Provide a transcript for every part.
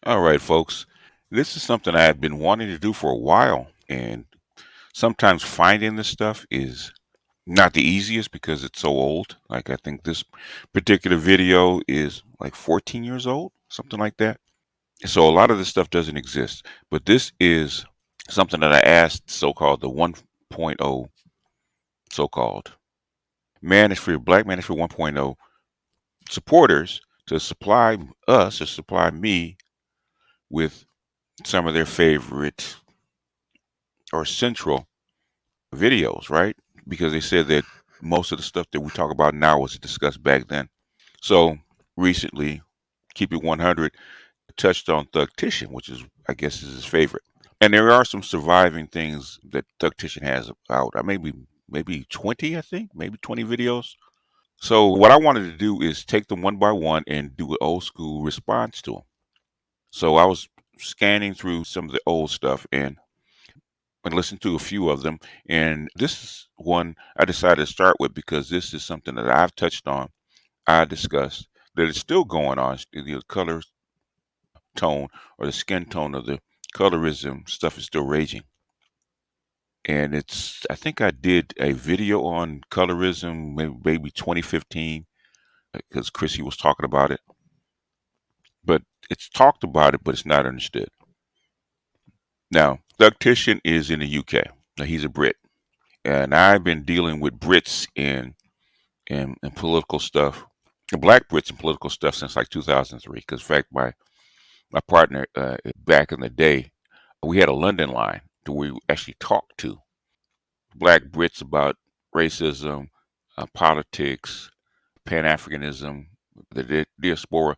All right, folks. This is something I had been wanting to do for a while, and sometimes finding this stuff is not the easiest because it's so old. Like, I think this particular video is like 14 years old, something like that. So, a lot of this stuff doesn't exist, but this is something that I asked so called the 1.0 so called Manosphere, Black Manosphere 1.0 supporters to supply us or supply me with some of their favorite or central videos, right? Because they said that most of the stuff that we talk about now was discussed back then. So recently, Keep It 100 touched on Thugtician, which is, I guess, is his favorite. And there are some surviving things that Thugtician has out. Maybe 20, I think, maybe 20 videos. So what I wanted to do is take them one by one and do an old school response to them. So I was scanning through some of the old stuff and listened to a few of them. And this is one I decided to start with because this is something that I've touched on, I discussed, that is still going on. The color tone or the skin tone of the colorism stuff is still raging. And I think I did a video on colorism, maybe 2015, because Chrissy was talking about it. But it's talked about it, but it's not understood. Now, Thugtician is in the UK. Now, he's a Brit. And I've been dealing with Brits in political stuff, Black Brits in political stuff since like 2003. Because, in fact, my partner back in the day, we had a London line to where we actually talked to Black Brits about racism, politics, Pan Africanism, the diaspora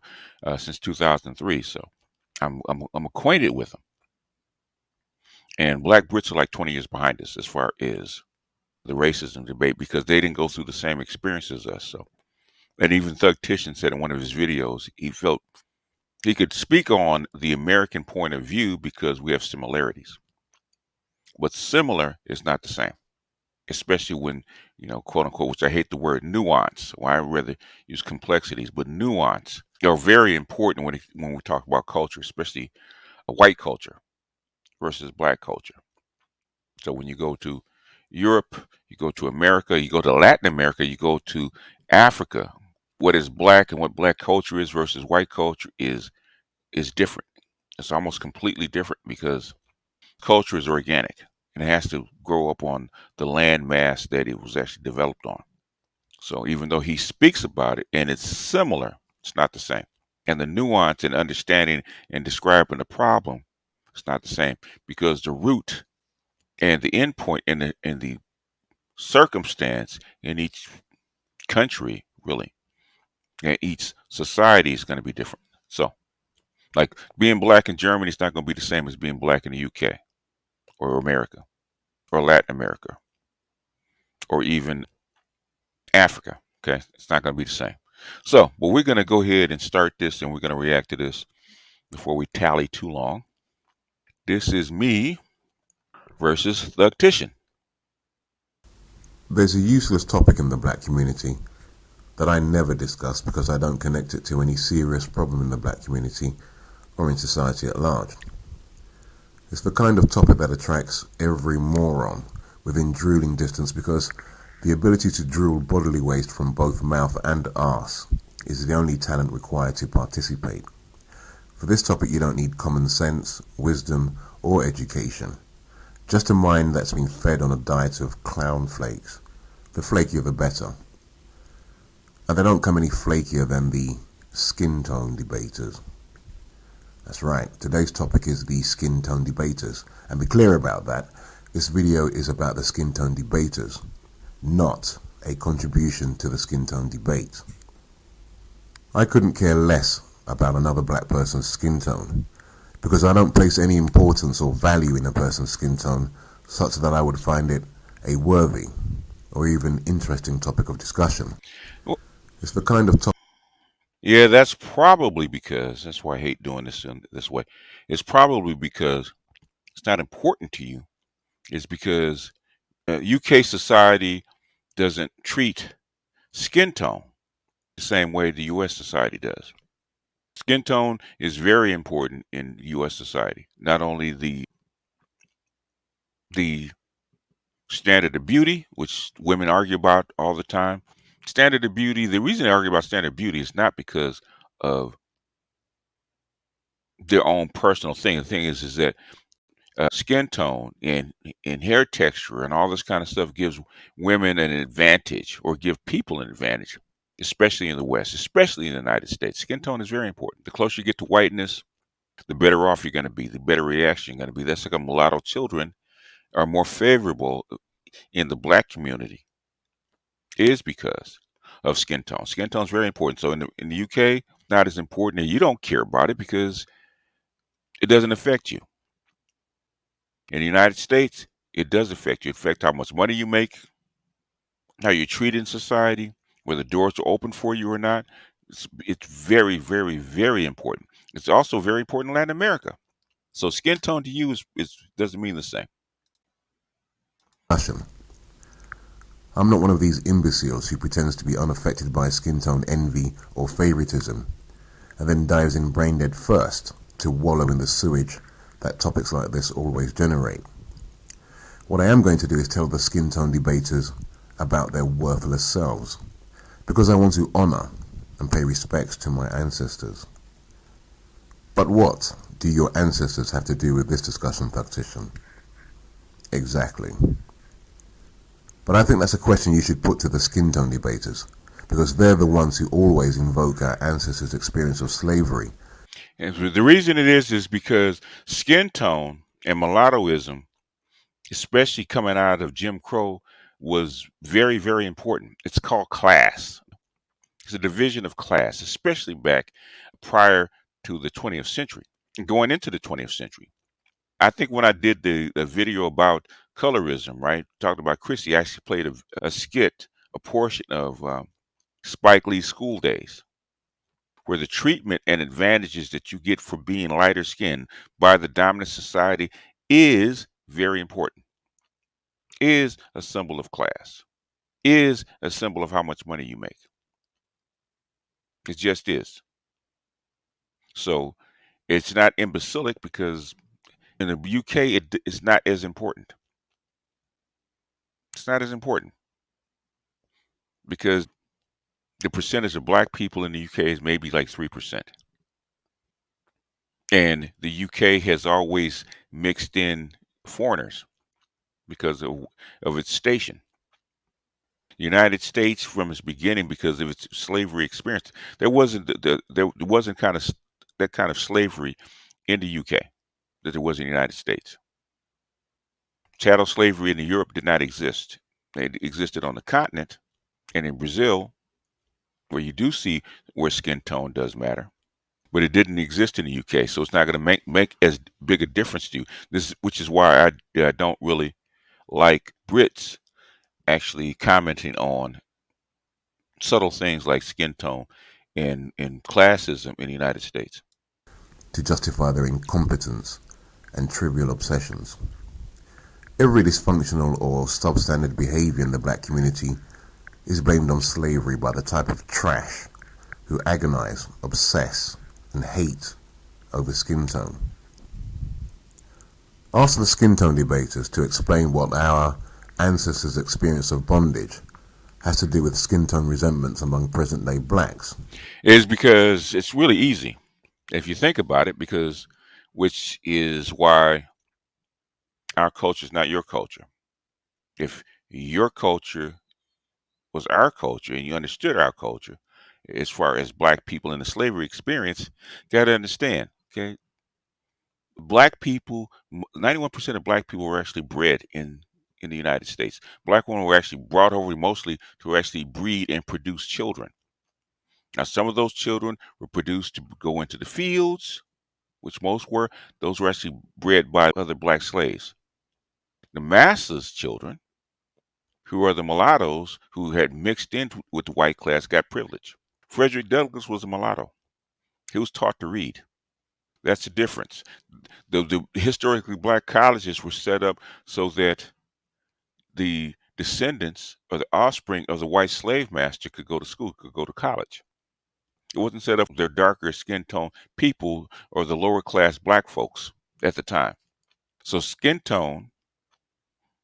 since 2003. So I'm acquainted with them. And Black Brits are like 20 years behind us as far as the racism debate because they didn't go through the same experience as us. So, and even Thugtician said in one of his videos, he felt he could speak on the American point of view because we have similarities. But similar is not the same, especially when, quote unquote, which I hate the word nuance. Why I rather use complexities, but nuance are very important when we talk about culture, especially a white culture versus black culture. So when you go to Europe, you go to America, you go to Latin America, you go to Africa, what is black and what black culture is versus white culture is different. It's almost completely different because culture is organic and it has to grow up on the land mass that it was actually developed on. So even though he speaks about it and it's similar, it's not the same. And the nuance and understanding and describing the problem, it's not the same because the root and the endpoint in the circumstance in each country really and each society is going to be different. So like being black in Germany is not going to be the same as being black in the UK or America or Latin America or even Africa. Okay, it's not going to be the same. So but we're going to go ahead and start this and we're going to react to this before we tally too long. This is me versus Thugtician. There's a useless topic in the black community that I never discuss because I don't connect it to any serious problem in the black community or in society at large. It's the kind of topic that attracts every moron within drooling distance because the ability to drool bodily waste from both mouth and arse is the only talent required to participate. For this topic you don't need common sense, wisdom, or education. Just a mind that's been fed on a diet of clown flakes. The flakier the better. And they don't come any flakier than the skin tone debaters. That's right, today's topic is the skin tone debaters. And be clear about that, this video is about the skin tone debaters, not a contribution to the skin tone debate. I couldn't care less about another black person's skin tone, because I don't place any importance or value in a person's skin tone such that I would find it a worthy or even interesting topic of discussion. Well, It's the kind of topic. yeah, that's probably because that's why I hate doing this in this way. It's probably because it's not important to you. It's because UK society doesn't treat skin tone the same way the US society does. Skin tone is very important in U.S. society. Not only the standard of beauty, which women argue about all the time. Standard of beauty. The reason they argue about standard of beauty is not because of their own personal thing. The thing is that skin tone and hair texture and all this kind of stuff gives women an advantage or give people an advantage, especially in the West, especially in the United States. Skin tone is very important. The closer you get to whiteness, the better off you're going to be, the better reaction you're going to be. That's like a mulatto children are more favorable in the black community is because of skin tone. Skin tone is very important. So in the UK, not as important, and you don't care about it because it doesn't affect you. In the United States, it does affect you. It affects how much money you make, how you're treated in society, whether doors are open for you or not. It's very, very, very important. It's also very important in Latin America. So skin tone to you is doesn't mean the same. Passion. I'm not one of these imbeciles who pretends to be unaffected by skin tone envy or favoritism and then dives in brain dead first to wallow in the sewage that topics like this always generate. What I am going to do is tell the skin tone debaters about their worthless selves, because I want to honour and pay respects to my ancestors. But what do your ancestors have to do with this discussion, Thugtician? Exactly. But I think that's a question you should put to the skin tone debaters, because they're the ones who always invoke our ancestors' experience of slavery. And the reason it is because skin tone and mulattoism, especially coming out of Jim Crow, was very, very important. It's called class. It's a division of class, especially back prior to the 20th century, going into the 20th century. I think when I did the video about colorism, right, talked about Chrissy, I actually played a skit, a portion of Spike Lee's School Days, where the treatment and advantages that you get for being lighter skinned by the dominant society is very important, is a symbol of class, is a symbol of how much money you make. It just is. So it's not imbecilic because in the UK it's not as important. It's not as important because the percentage of black people in the UK is maybe like 3%. And the UK has always mixed in foreigners because of its station. The United States, from its beginning, because of its slavery experience, there wasn't there wasn't that kind of slavery in the UK that there was in the United States. Chattel slavery in Europe did not exist. It existed on the continent and in Brazil, where you do see where skin tone does matter, but it didn't exist in the UK, so it's not going to make as big a difference to you. Which is why I don't really like Brits actually commenting on subtle things like skin tone and classism in the United States. To justify their incompetence and trivial obsessions. Every dysfunctional or substandard behavior in the black community is blamed on slavery by the type of trash who agonize, obsess, and hate over skin tone. Ask the skin tone debaters to explain what our ancestors' experience of bondage has to do with skin tone resentments among present day blacks. Is because it's really easy if you think about it, because which is why our culture is not your culture. If your culture was our culture and you understood our culture as far as black people in the slavery experience, you got to understand, okay, black people, 91% of black people were actually bred in the United States. Black women were actually brought over mostly to actually breed and produce children. Now, some of those children were produced to go into the fields, which most were. Those were actually bred by other black slaves. The masses' children, who are the mulattoes who had mixed in with the white class, got privilege. Frederick Douglass was a mulatto. He was taught to read. That's the difference. The historically black colleges were set up so that the descendants or the offspring of the white slave master could go to school, could go to college. It wasn't set up for their darker skin tone people or the lower class black folks at the time. So skin tone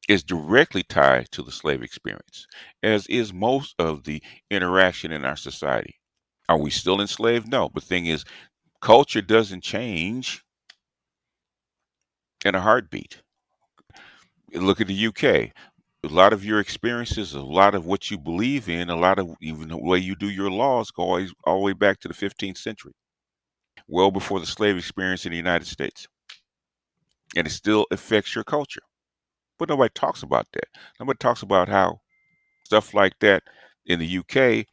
is directly tied to the slave experience, as is most of the interaction in our society. Are we still enslaved? No. But the thing is, culture doesn't change in a heartbeat. Look at the UK. A lot of your experiences, a lot of what you believe in, a lot of even the way you do your laws go all the way back to the 15th century, well before the slave experience in the United States. And it still affects your culture. But nobody talks about that. Nobody talks about how stuff like that in the UK,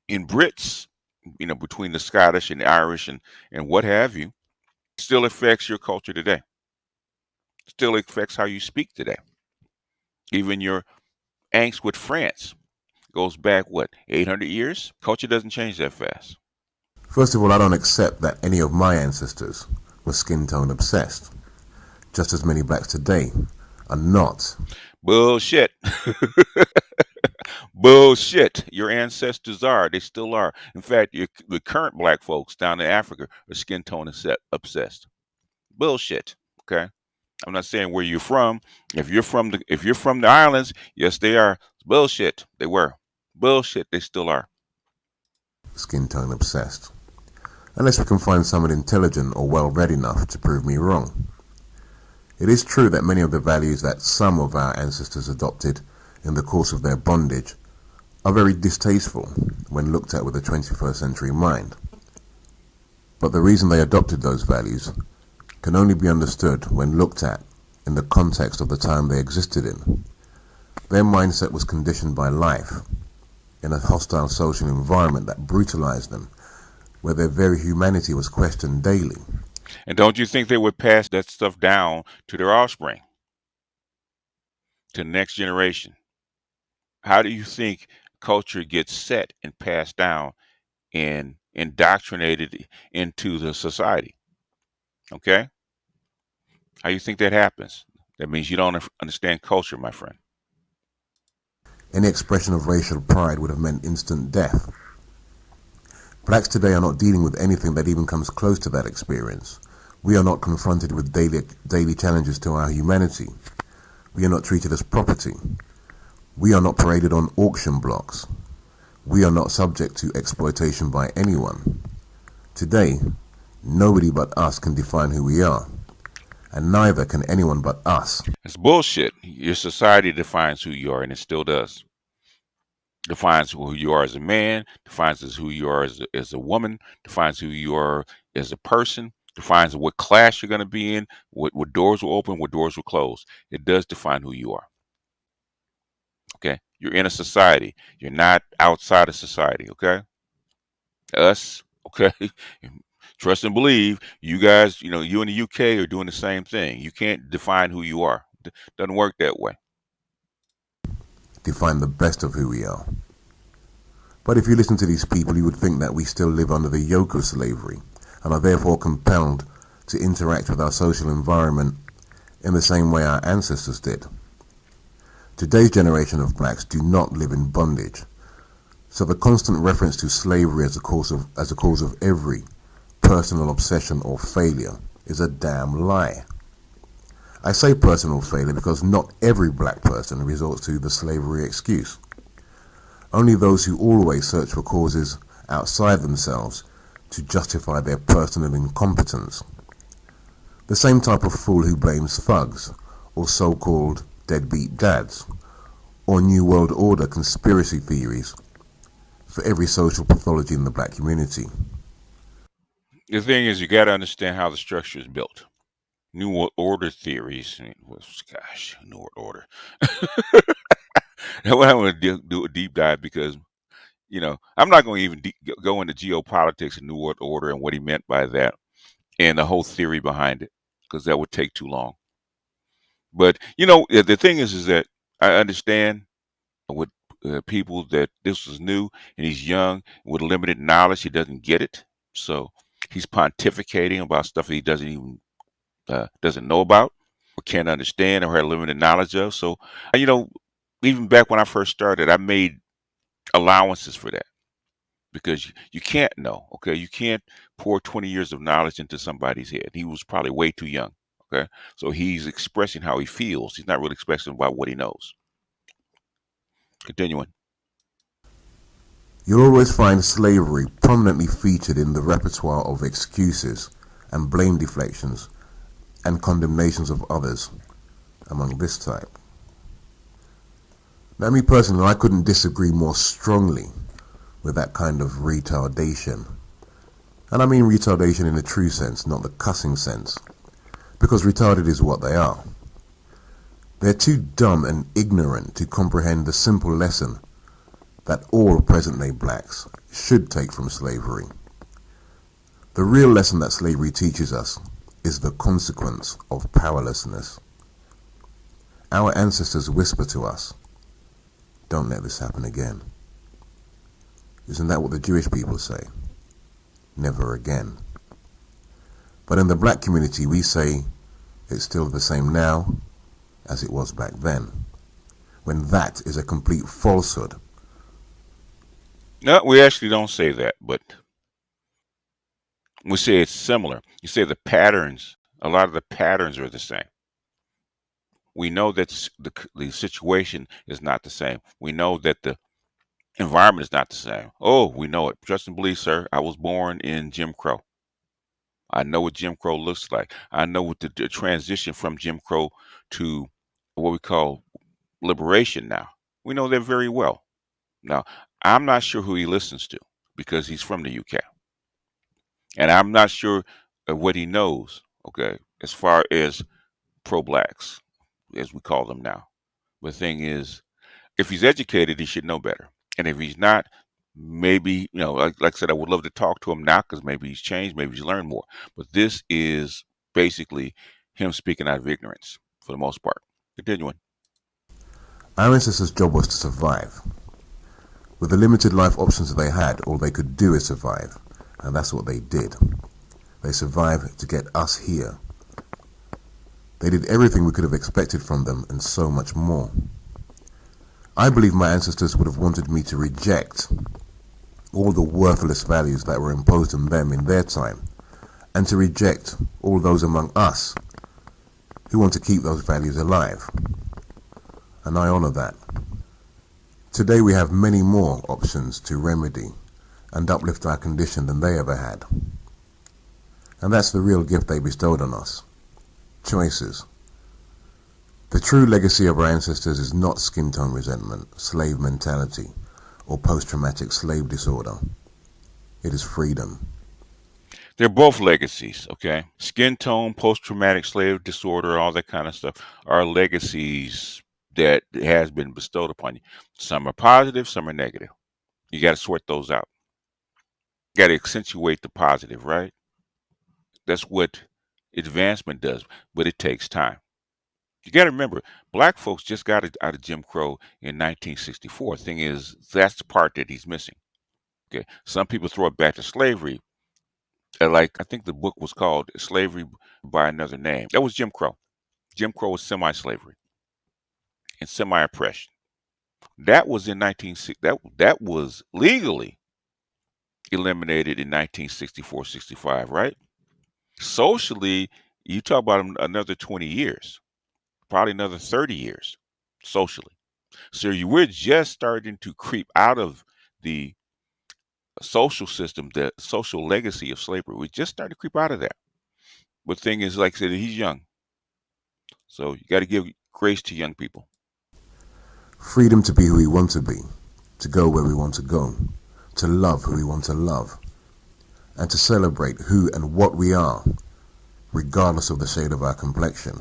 in Brits, between the Scottish and the Irish and what have you, still affects your culture today. Still affects how you speak today. Even your angst with France goes back, what, 800 years? Culture doesn't change that fast. First of all, I don't accept that any of my ancestors were skin tone obsessed. Just as many blacks today are not. Bullshit. Bullshit. Your ancestors are. They still are. In fact, the current black folks down in Africa are skin tone obsessed. Bullshit. Okay. I'm not saying where you're from. If you're from the islands, yes, they are. Bullshit. They were. Bullshit. They still are. Skin tone obsessed. Unless we can find someone intelligent or well read enough to prove me wrong. It is true that many of the values that some of our ancestors adopted in the course of their bondage are very distasteful when looked at with a 21st century mind. But the reason they adopted those values can only be understood when looked at in the context of the time they existed in. Their mindset was conditioned by life in a hostile social environment that brutalized them, where their very humanity was questioned daily. And don't you think they would pass that stuff down to their offspring, to the next generation? How do you think culture gets set and passed down and indoctrinated into the society? Okay? How do you think that happens? That means you don't understand culture, my friend. Any expression of racial pride would have meant instant death. Blacks today are not dealing with anything that even comes close to that experience. We are not confronted with daily challenges to our humanity. We are not treated as property. We are not paraded on auction blocks. We are not subject to exploitation by anyone. Today, nobody but us can define who we are, and neither can anyone but us. It's bullshit. Your society defines who you are, and it still does. Defines who you are as a man, defines as who you are as a woman, defines who you are as a person, defines what class you're going to be in, what doors will open, what doors will close. It does define who you are. Okay? You're in a society. You're not outside of society. Okay? Us. Okay? Trust and believe. You guys, you in the UK are doing the same thing. You can't define who you are. Doesn't work that way. Define the best of who we are. But if you listen to these people, you would think that we still live under the yoke of slavery and are therefore compelled to interact with our social environment in the same way our ancestors did. Today's generation of blacks do not live in bondage, so the constant reference to slavery as a cause of every personal obsession or failure is a damn lie. I say personal failure because not every black person resorts to the slavery excuse. Only those who always search for causes outside themselves to justify their personal incompetence. The same type of fool who blames thugs or so-called deadbeat dads or New World Order conspiracy theories for every social pathology in the black community. The thing is, you got to understand how the structure is built. New World Order theories. Gosh, New World Order. I want to do a deep dive because I'm not going to even go into geopolitics and New World Order and what he meant by that and the whole theory behind it because that would take too long. But the thing is that I understand with people that this was new and he's young with limited knowledge. He doesn't get it, so he's pontificating about stuff that he doesn't know about or can't understand or have limited knowledge of. So, you know, even back when I first started, I made allowances for that. because you can't know. Okay, you can't pour 20 years of knowledge into somebody's head. He was probably way too young. Okay, so he's expressing how he feels. He's not really expressing about what he knows. Continuing. You'll always find slavery prominently featured in the repertoire of excuses and blame deflections and condemnations of others among this type. Now, me personally, I couldn't disagree more strongly with that kind of retardation. And I mean retardation in the true sense, not the cussing sense, because retarded is what they are. They're too dumb and ignorant to comprehend the simple lesson that all present-day blacks should take from slavery. The real lesson that slavery teaches us is the consequence of powerlessness. Our ancestors whisper to us, "Don't let this happen again." Isn't that what the Jewish people say? Never again. But in the black community, we say it's still the same now as it was back then, when that is a complete falsehood. No, we actually don't say that, but we say it's similar. You say the patterns. A lot of the patterns are the same. We know that the situation is not the same. We know that the environment is not the same. Oh, we know it. Trust and believe, sir. I was born in Jim Crow. I know what Jim Crow looks like. I know what the transition from Jim Crow to what we call liberation now. We know that very well. Now, I'm not sure who he listens to because he's from the UK. And I'm not sure what he knows, okay, as far as pro blacks, as we call them now. The thing is, if he's educated, he should know better. And if he's not, maybe, like I said, I would love to talk to him now because maybe he's changed, maybe he's learned more. But this is basically him speaking out of ignorance for the most part. Continuing. Our ancestors' job was to survive. With the limited life options that they had, all they could do is survive. And that's what they did. They survived to get us here. They did everything we could have expected from them and so much more. I believe my ancestors would have wanted me to reject all the worthless values that were imposed on them in their time, and to reject all those among us who want to keep those values alive. And I honor that. Today we have many more options to remedy and uplift our condition than they ever had. And that's the real gift they bestowed on us. Choices. The true legacy of our ancestors is not skin tone resentment, slave mentality, or post-traumatic slave disorder. It is freedom. They're both legacies, okay? Skin tone, post traumatic slave disorder, all that kind of stuff are legacies that has been bestowed upon you. Some are positive, some are negative. You got to sort those out. Got to accentuate the positive, right? That's what advancement does, but it takes time. You got to remember, black folks just got out of Jim Crow in 1964. Thing is, that's the part that he's missing. Okay, some people throw it back to slavery. Like I think the book was called "Slavery by Another Name." That was Jim Crow. Jim Crow was semi-slavery and semi-oppression. That was in 1960. That was legally eliminated in 1964, 65. Right? Socially, you talk about another 20 years, probably another 30 years, socially. So we're just starting to creep out of the social system, the social legacy of slavery. We just starting to creep out of that. But the thing is, like I said, he's young, so you got to give grace to young people. Freedom to be who we want to go where we want to love who we want to love, and to celebrate who and what we are, regardless of the shade of our complexion.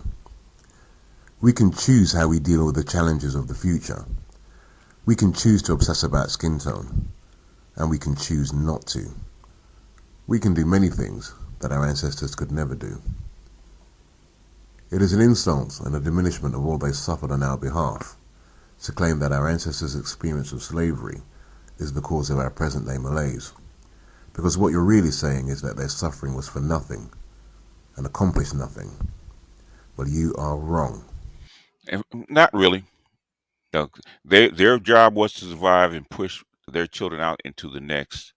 We can choose how we deal with the challenges of the future. We can choose to obsess about skin tone, and we can choose not to. We can do many things that our ancestors could never do. It is an insult and a diminishment of all they suffered on our behalf to claim that our ancestors' experience of slavery is the cause of our present-day malaise, because what you're really saying is that their suffering was for nothing and accomplished nothing. Well, you are wrong. And not really. No, their job was to survive and push their children out into the next.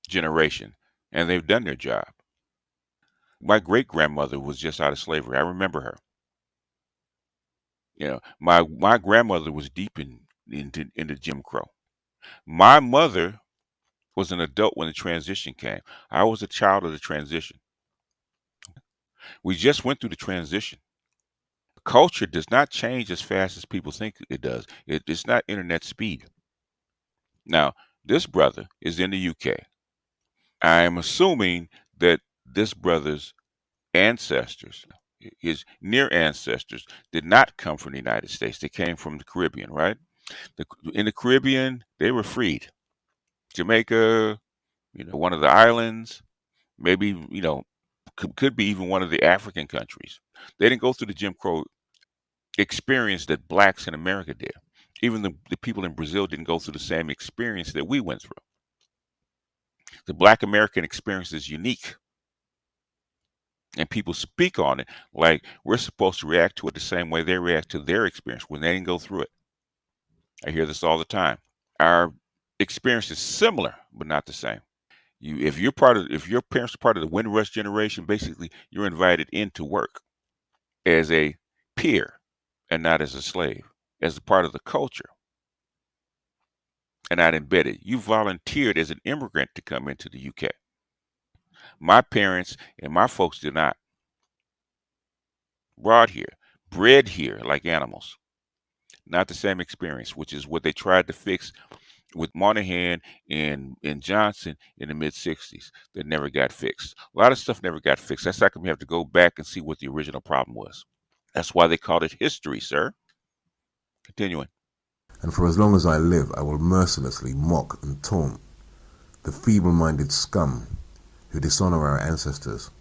generation, and they've done their job. My great grandmother was just out of slavery. I remember her. My grandmother was deep into Jim Crow. My mother was an adult when the transition came. I was a child of the transition. We just went through the transition. Culture does not change as fast as people think it does. It's not internet speed. Now, this brother is in the UK. I am assuming that this brother's ancestors, his near ancestors, did not come from the United States. They came from the Caribbean, right? In the Caribbean, they were freed. Jamaica, one of the islands, maybe, could be even one of the African countries. They didn't go through the Jim Crow experience that blacks in America did. Even the people in Brazil didn't go through the same experience that we went through. The black American experience is unique, and people speak on it like we're supposed to react to it the same way they react to their experience when they didn't go through it. I hear this all the time. Our experience is similar, but not the same. If your parents are part of the Windrush generation, basically you're invited into work as a peer and not as a slave, as a part of the culture and not embedded. You volunteered as an immigrant to come into the UK. My parents and my folks did not. Brought here, bred here like animals. Not the same experience, which is what they tried to fix with Monahan and Johnson in the mid 60s. That never got fixed. A lot of stuff never got fixed. That's like we have to go back and see what the original problem was. That's why they called it history, sir. Continuing. And for as long as I live, I will mercilessly mock and taunt the feeble-minded scum who dishonor our ancestors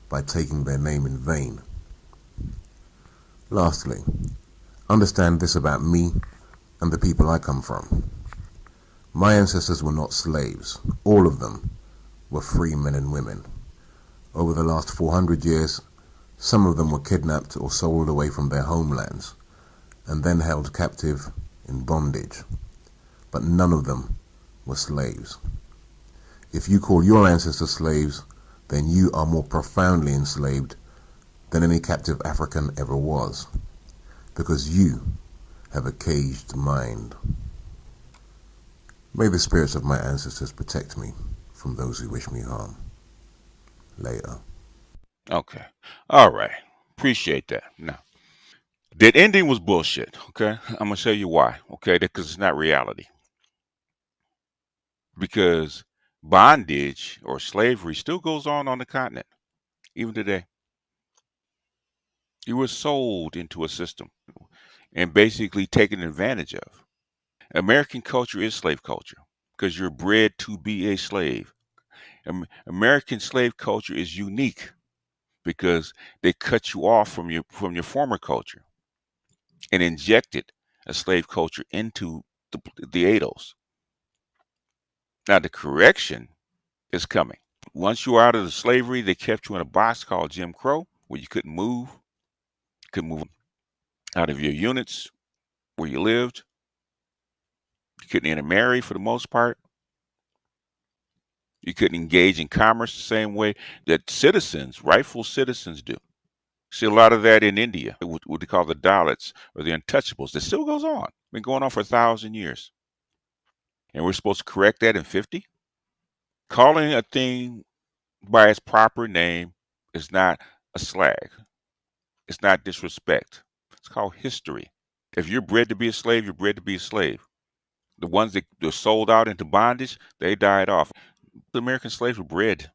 by taking their name in vain. Lastly, understand this about me and the people I come from. My ancestors were not slaves. All of them were free men and women. Over the last 400 years, some of them were kidnapped or sold away from their homelands and then held captive in bondage. But none of them were slaves. If you call your ancestors slaves, then you are more profoundly enslaved than any captive African ever was, because you have a caged mind. May the spirits of my ancestors protect me from those who wish me harm. Later. Okay. All right. Appreciate that. Now, that ending was bullshit. Okay. I'm going to show you why. Okay. Because it's not reality. Because bondage or slavery still goes on the continent, even today. You were sold into a system and basically taken advantage of. American culture is slave culture because you're bred to be a slave. American slave culture is unique because they cut you off from your former culture and injected a slave culture into the ADOS. Now the correction is coming. Once you were out of the slavery, they kept you in a box called Jim Crow, where you couldn't move. You couldn't move out of your units where you lived. You couldn't intermarry for the most part. You couldn't engage in commerce the same way that citizens, rightful citizens, do. See a lot of that in India, what they call the Dalits or the Untouchables. That still goes on. Been going on for 1,000 years. And we're supposed to correct that in 50? Calling a thing by its proper name is not a slag. It's not disrespect. It's called history. If you're bred to be a slave, you're bred to be a slave. The ones that were sold out into bondage, they died off. The American slaves were bred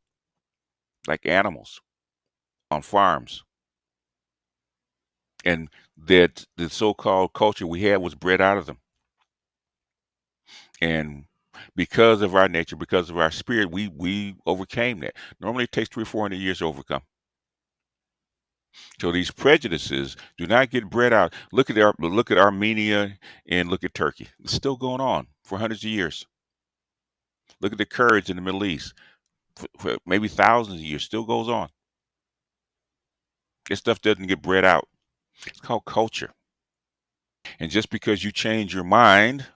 like animals on farms. And that the so-called culture we had was bred out of them. And because of our nature, because of our spirit, we overcame that. Normally it takes 300 or 400 years to overcome. So these prejudices do not get bred out. Look at Armenia and look at Turkey. It's still going on for hundreds of years. Look at the Kurds in the Middle East. For maybe thousands of years, still goes on. This stuff doesn't get bred out. It's called culture. And just because you change your mind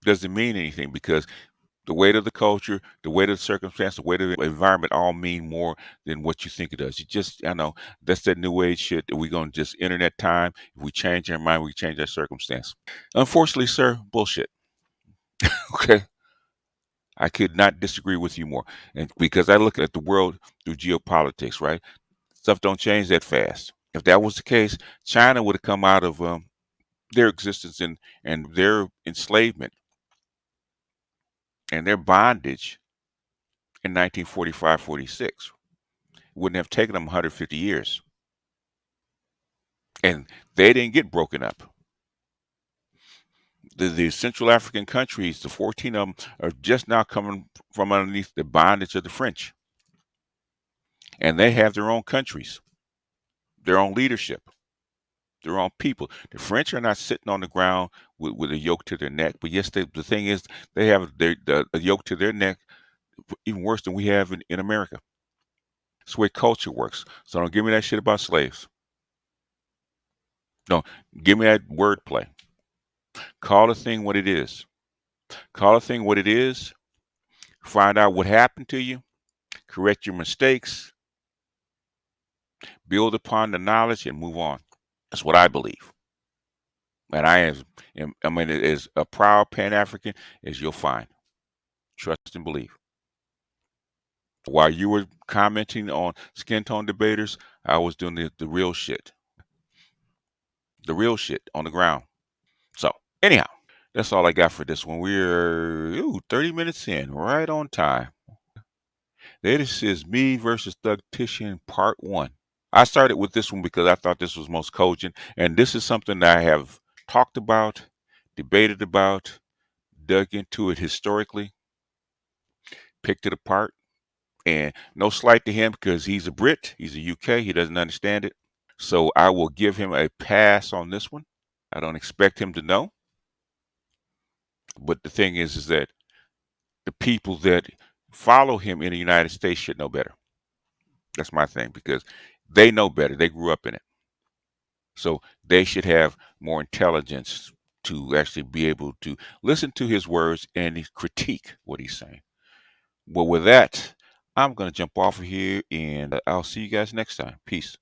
doesn't mean anything because The weight of the culture, the weight of the circumstance, the weight of the environment all mean more than what you think it does. You just, I know that's that new age shit that we're going to just internet time. If we change our mind, we change our circumstance. Unfortunately, sir, bullshit. Okay. I could not disagree with you more. And because I look at the world through geopolitics, right? Stuff don't change that fast. If that was the case, China would have come out of their existence and their enslavement and their bondage in 1945, 46. Wouldn't have taken them 150 years. And they didn't get broken up. The Central African countries, the 14 of them, are just now coming from underneath the bondage of the French. And they have their own countries, their own leadership, their own people. The French are not sitting on the ground with a yoke to their neck. But yes, the thing is, they have a yoke to their neck even worse than we have in America. It's the way culture works. So don't give me that shit about slaves. Don't give me that wordplay. Call the thing what it is. Call the thing what it is. Find out what happened to you. Correct your mistakes. Build upon the knowledge and move on. That's what I believe. And I mean, as a proud Pan African as you'll find. Trust and believe. While you were commenting on skin tone debaters, I was doing the real shit. The real shit on the ground. So, anyhow, that's all I got for this one. We're 30 minutes in, right on time. This is me versus Thugtician Part 1. I started with this one because I thought this was most cogent, and this is something that I have talked about, debated about, dug into it historically, picked it apart. And no slight to him because he's a Brit, he's a UK, he doesn't understand it. So I will give him a pass on this one. I don't expect him to know. But the thing is that the people that follow him in the United States should know better. That's my thing because they know better. They grew up in it. So they should have more intelligence to actually be able to listen to his words and critique what he's saying. Well, with that, I'm going to jump off of here and I'll see you guys next time. Peace.